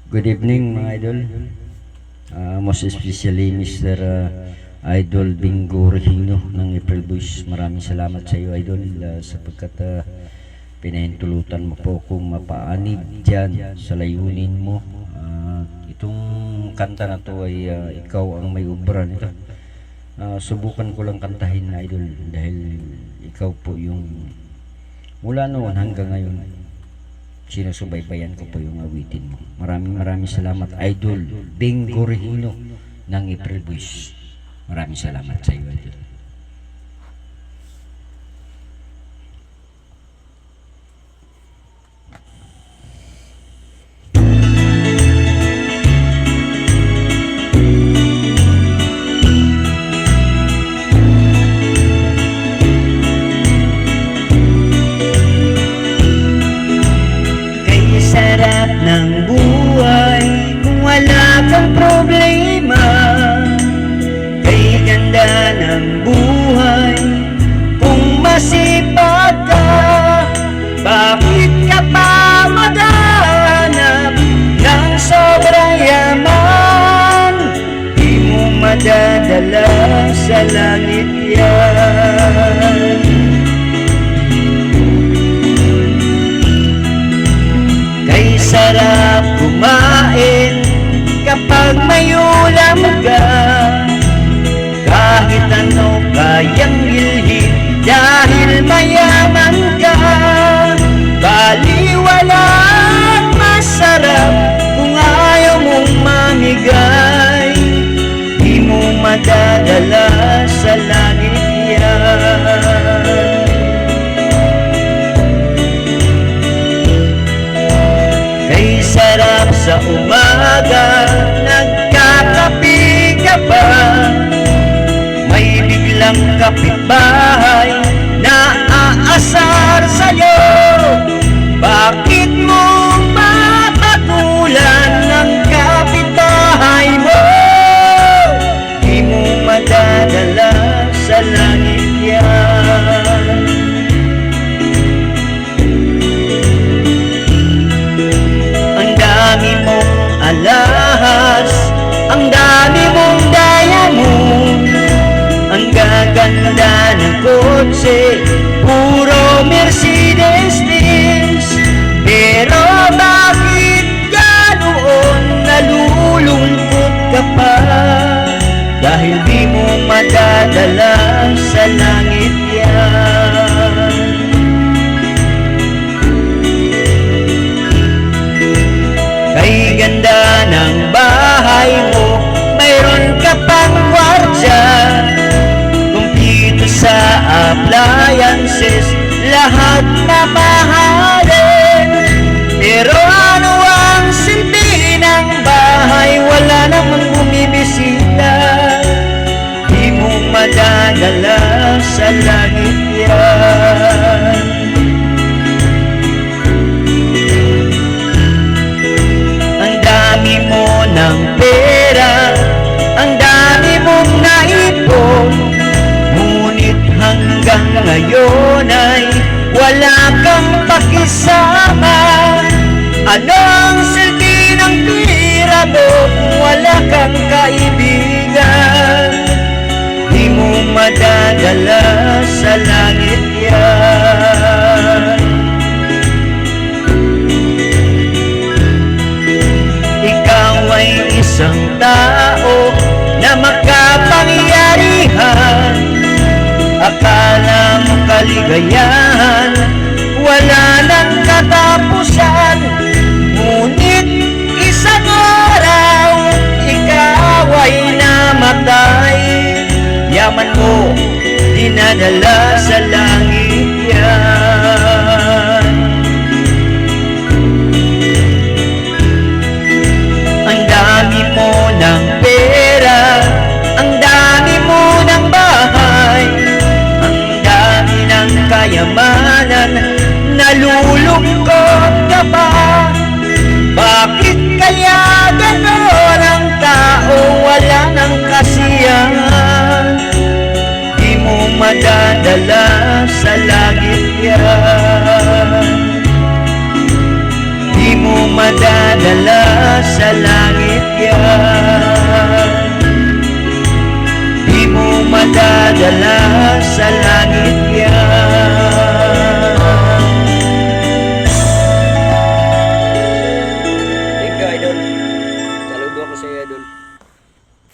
Good evening mga idol. Most especially Mr. Idol Bingo Regino ng April Boys. Maraming salamat sa iyo idol sapagkat pinahintulutan mo po akong mapaanib dyan sa layunin mo. Itong kanta na to ay ikaw ang may ubra nito. Subukan ko lang kantahin na idol dahil ikaw po yung mula noon hanggang ngayon sinusubaybayan ko po yung awitin mo. Maraming salamat Idol Bingo Regino ng April Boys. Maraming salamat sa iyo idol. Sarap ng buhay kung wala kang problema. Kay ganda ng buhay kung masipag ka. Bakit ka pa maghahanap ng sobrang yaman? Di mo madadala sa langit yan. Sarap kumain kapag may ulam ka. Kahit ano kayang ilhin dahil mayaman ka. Baliwala at masarap kung ayaw mong mamigay. Di mo madadala sa langit yan. Sarap sa umaga, nagkakape ka ba? May biglang kapitbahay na aasar sa'yo. Bakit mo mapatulan ng kapitbahay mo? Di mo madadala sa langit yan. Ang dami mong alahas, ang dami mong diamond, ang gaganda ng kotse, puro Mercedes-Benz. Pero bakit ganoon nalulungkot ka pa? Dahil di mo madadala sa langit yan. Kay ganda ng bahay mo, mayroon ka pang kwartya. Kumpleto sa appliances, lahat mamahalin. Pero ano ang silbi ng bahay? Wala namang bumibisita. Di mo madadala sa langit yan. Ang dami mo ng pera, ang dami mong naipon, ngunit hanggang ngayon ay wala kang pakisama. Anong silbi ng pera mo kung wala kang kaibigan? Di mo madadala sa langit yan. Ay isang tao na makapangyarihan. Akala mo kaligayahan wala nang katapusan. Ngunit isang araw ikaw ay namatay. Yaman mo dinadala sa langit yan. Ang dami mo ng pera, ang dami mo ng bahay, ang dami ng kayamanan, nalulungkot ka ba? Bakit kaya gano'n ang tao wala ng kasiyahan? Di mo madadala sa langit yan. Di mo madadala sa langit.